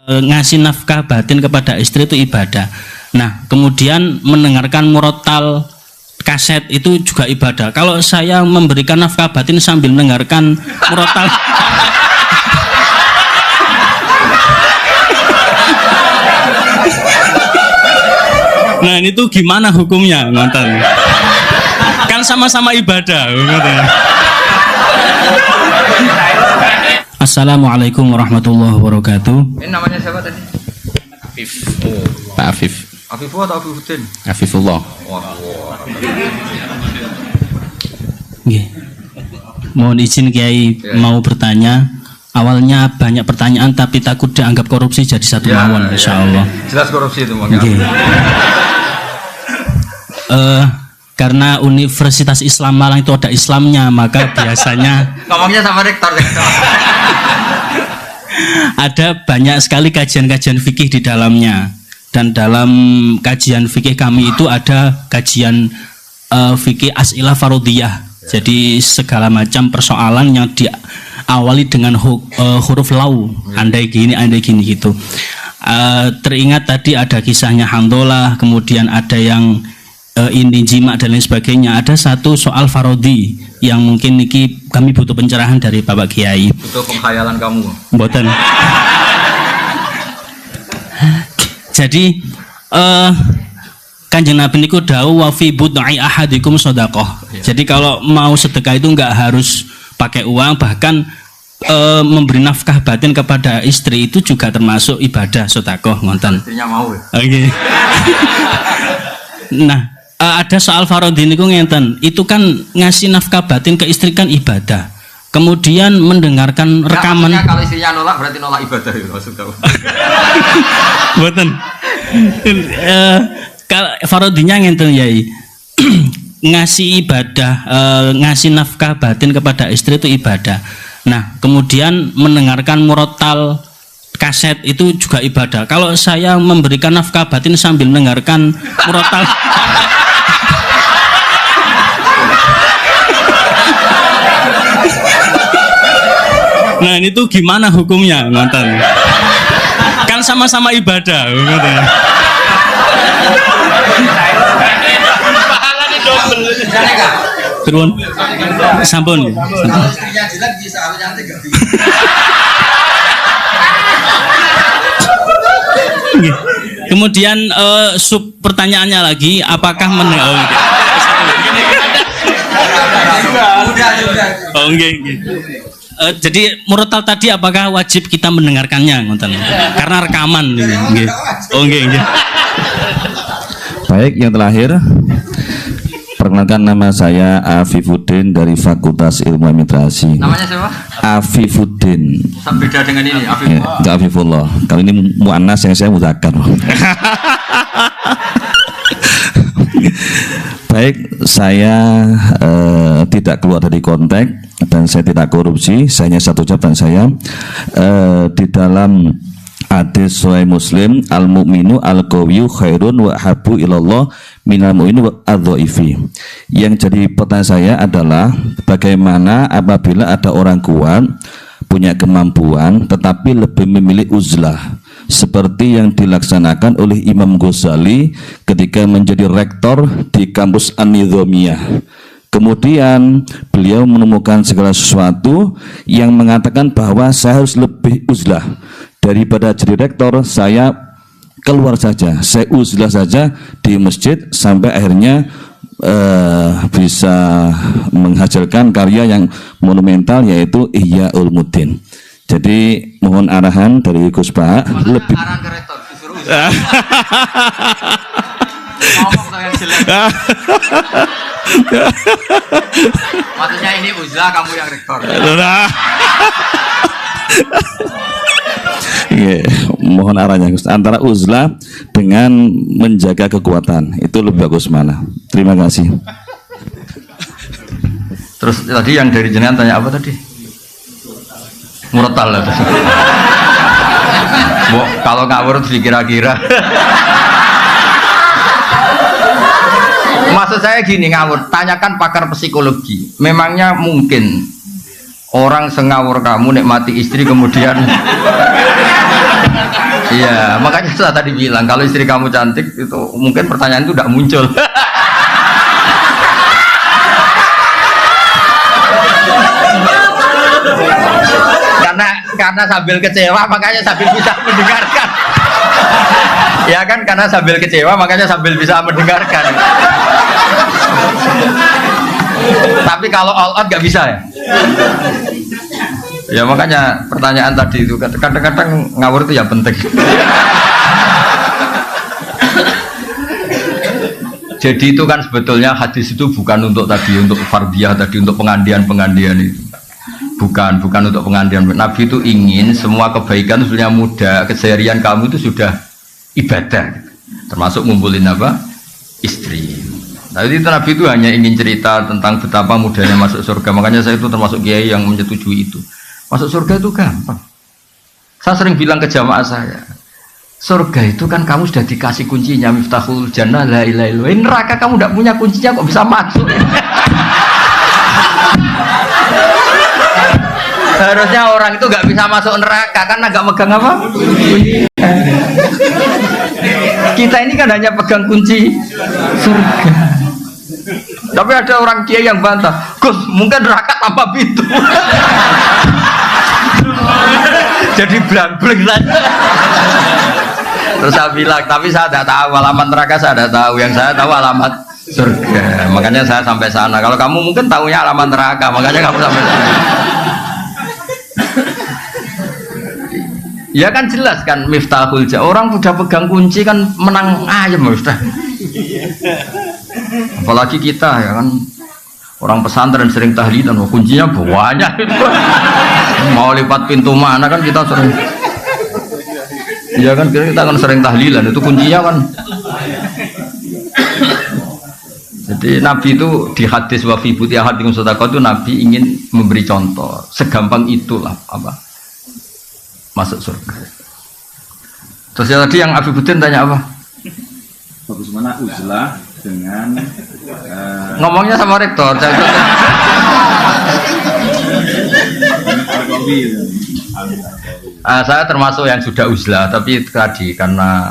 ngasih nafkah batin kepada istri itu ibadah. Nah, kemudian mendengarkan murotal kaset itu juga ibadah. Kalau saya memberikan nafkah batin sambil mendengarkan murotal nah, itu gimana hukumnya, nonton? Kan sama-sama ibadah, nonton. Assalamualaikum warahmatullahi wabarakatuh. Ini namanya siapa tadi? Afif. Pak Afif. Afifullah atau Afifuddin? Afifullah. Nggih. Mohon izin Kiai mau bertanya. Awalnya banyak pertanyaan tapi takut dianggap korupsi jadi satu mawon, insyaallah. Jelas korupsi itu, Bang. Nggih. Karena Universitas Islam Malang itu ada Islamnya, maka biasanya ngomongnya sama rektor. ada banyak sekali kajian-kajian fikih di dalamnya. Dan dalam kajian fikih kami itu ada kajian fikih as'ilah farodiyah. Jadi segala macam persoalan yang diawali dengan huruf lau, andai gini gitu. Teringat tadi ada kisahnya Handolah, kemudian ada yang ini jima dan lain sebagainya. Ada satu soal farodi yang mungkin niki kami butuh pencerahan dari Bapak Kiai. Butuh pengkhayalan kamu. Mboten. Jadi Kanjeng Nabi niku dawuh wa fi bud'i ahadikum shadaqah. Jadi kalau mau sedekah itu enggak harus pakai uang, bahkan memberi nafkah batin kepada istri itu juga termasuk ibadah sedekah, ngoten. Istrinya mau ya. Oke. Nah, ada soal farodhi niku ngenten. Itu kan ngasih nafkah batin ke istri kan ibadah. Kemudian mendengarkan rekaman. Kalau istrinya nolak berarti nolak ibadah itu maksudnya. Mboten. Kalau farodhinya ngenten Yai. Ngasih ibadah, ngasih nafkah batin kepada istri itu ibadah. Nah, kemudian mendengarkan murotal kaset itu juga ibadah. Kalau saya memberikan nafkah batin sambil mendengarkan murotal nah, itu gimana hukumnya, nonton? Kan sama-sama ibadah, nonton. Pahalanya double. Turun. Sampun. Kemudian sub pertanyaannya lagi, apakah jadi murotal tadi apakah wajib kita mendengarkannya, ngonten? Karena rekaman, nggih. Oh nggih. Baik, yang terakhir, perkenalkan nama saya Afifuddin dari Fakultas Ilmu Administrasi. Namanya siapa? Afifuddin. Beda dengan ini, Afifullah. Ya, Afifullah. Kalau ini muannas yang saya mudzakkar. Baik, saya tidak keluar dari konteks dan saya tidak korupsi. Saya hanya satu ucapan saya di dalam hadis Sahih Muslim, al mukminu al qawiyyu khairun wa habu ilallah minal mu'mini wa adh-dhaifi. Yang jadi pertanyaan saya adalah bagaimana apabila ada orang kuat punya kemampuan tetapi lebih memilih uzlah, seperti yang dilaksanakan oleh Imam Ghazali ketika menjadi rektor di kampus An-Nizamiyah. Kemudian beliau menemukan segala sesuatu yang mengatakan bahwa saya harus lebih uzlah daripada jadi rektor. Saya keluar saja, saya uzlah saja di masjid sampai akhirnya bisa menghasilkan karya yang monumental yaitu Ihya Ulumuddin. Jadi mohon arahan dari Gus Pak. Lebih arahan ke rektor disuruh ngomong yang jelas. Maksudnya ini uzlah, kamu yang rektor. Mohon arahnya Gus, antara uzlah dengan menjaga kekuatan itu lebih bagus mana? Terima kasih. Terus tadi yang dari jenengan tanya apa tadi? Murotal lah. Kalau ngawur dikira-kira. Maksud saya gini, ngawur, tanyakan pakar psikologi. Memangnya mungkin orang sengawur kamu nikmati istri kemudian Iya, makanya saya tadi bilang kalau istri kamu cantik itu mungkin pertanyaan itu tidak muncul. karena sambil kecewa makanya sambil bisa mendengarkan. Ya kan, karena sambil kecewa makanya sambil bisa mendengarkan. Tapi kalau all out nggak bisa ya. Ya makanya pertanyaan tadi itu kadang-kadang ngawur itu ya penting. Jadi itu kan sebetulnya hadis itu bukan untuk tadi untuk fardiyah tadi untuk pengandian itu. Bukan untuk pengandian. Nabi itu ingin semua kebaikan sebenarnya mudah, keseharian kamu itu sudah ibadah. Termasuk ngumpulin apa? Istri. Nah itu Nabi itu hanya ingin cerita tentang betapa mudahnya masuk surga. Makanya saya itu termasuk kiai yang menyetujui itu. Masuk surga itu gampang. Saya sering bilang ke jamaah saya, surga itu kan kamu sudah dikasih kuncinya, miftahul jannah la ilaha illallah. Neraka kamu tidak punya kuncinya kok bisa masuk. Harusnya orang itu nggak bisa masuk neraka karena nggak megang apa? Kita ini kan hanya pegang kunci surga. Tapi ada orang kiai yang bantah, Gus, mungkin neraka tanpa pintu. Jadi blank-blank saja. Terus saya bilang, tapi saya tidak tahu alamat neraka, saya tidak tahu. Yang saya tahu alamat surga. Makanya saya sampai sana. Kalau kamu mungkin tahunya alamat neraka, makanya kamu sampai sana. Ya kan jelas kan miftahul jannah. Orang sudah pegang kunci kan menang ayam Ustaz. Apalagi kita ya kan orang pesantren sering tahlilan, kuncinya banyak. Mau lipat pintu mana kan kita sering. Ya kan kita kan sering tahlilan itu kuncinya kan. Jadi Nabi itu di hadis wa fi buti ahadikum sadaqah itu Nabi ingin memberi contoh segampang itulah apa masuk surga. Terus yang tadi yang Abi Budin tanya apa? Bagaimana uzlah dengan ngomongnya sama rektor. Saya termasuk yang sudah uzlah, tapi tadi karena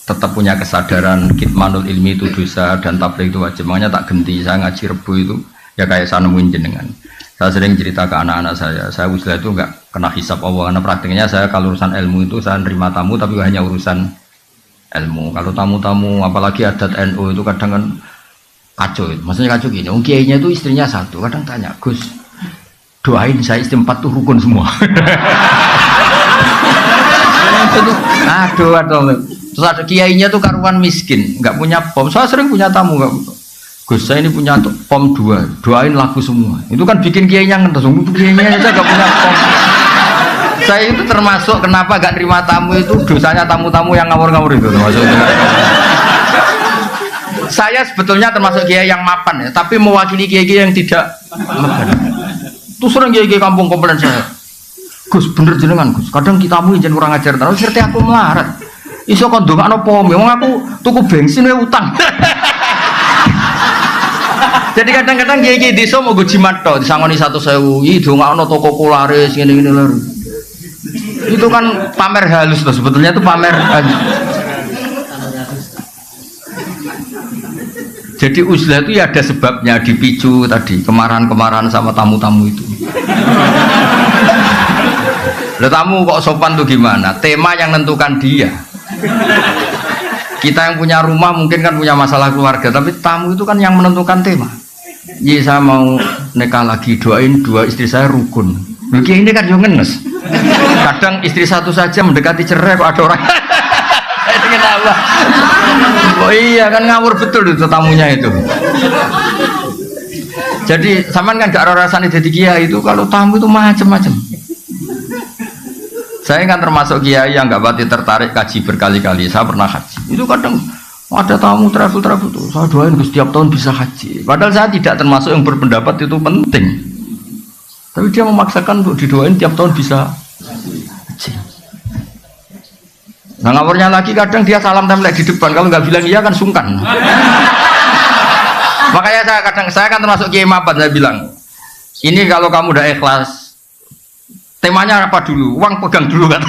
tetap punya kesadaran kitmanul ilmi itu dosa dan tabligh itu wajib. Makanya tak genti, saya ngaji Rebo itu ya kayak saya nemuin jenengan. Saya sering cerita ke anak-anak saya uzlah itu enggak kena hisab Allah, karena praktiknya saya kalau urusan ilmu itu saya nerima tamu tapi hanya urusan ilmu. Kalau tamu-tamu apalagi adat NU itu kadang kan kacau, maksudnya kacau gini, kiainya itu istrinya satu, kadang tanya, Gus doain saya istri 4 tuh rukun semua. Aduh. Terus ada kiainya tuh karuan miskin, nggak punya pom. Saya sering punya tamu, nggak, Gus saya ini punya pom 2, doain laku semua. Itu kan bikin kiainya ngetes, kiainya aja nggak punya pom. Saya itu termasuk kenapa gak terima tamu itu dosanya tamu-tamu yang ngawur-ngawur itu termasuk. Saya sebetulnya termasuk kiai yang mapan ya, tapi mewakili kiai yang tidak mapan. Tuh sering kiai kampung komplain saya, Gus bener jenengan Gus, kadang kita mu izin kurang ajar terus serti aku melarat. Iso kon ndongakno pom, wong aku tuku bensin wae utang. Jadi kadang-kadang kiai-kiai desa mau go jimat tok, disangoni 1.000, iki ndongakno toko kularis ngene-ngene lho. Itu kan pamer halus loh, sebetulnya itu pamer halus. Jadi uzlah itu ya ada sebabnya, dipicu tadi kemarahan-kemarahan sama tamu-tamu itu. Lah tamu kok sopan tuh gimana? Tema yang nentukan dia. Kita yang punya rumah mungkin kan punya masalah keluarga, tapi tamu itu kan yang menentukan tema. Iya saya mau nikah lagi, doain 2 istri saya rukun. Begini ini kan juga ngenes. Kadang istri satu saja mendekati cerai kok ada orang. Dengan Allah. Oh iya kan ngawur betul itu tamunya itu. Jadi sampean kan gak ada rasanya jadi kiai itu kalau tamu itu macam-macam. Saya kan termasuk kiai yang gak pati tertarik kaji berkali-kali. Saya pernah haji. Itu kadang ada tamu travel tuh. Saya doain setiap tahun bisa haji. Padahal saya tidak termasuk yang berpendapat itu penting. Tapi dia memaksakan untuk didoain tiap tahun bisa haji. Nah ngawurnya lagi kadang dia salam template di depan, kalau nggak bilang iya kan sungkan. Makanya saya kan termasuk kiai mapan, saya bilang ini kalau kamu udah ikhlas temanya apa dulu, uang pegang dulu kan.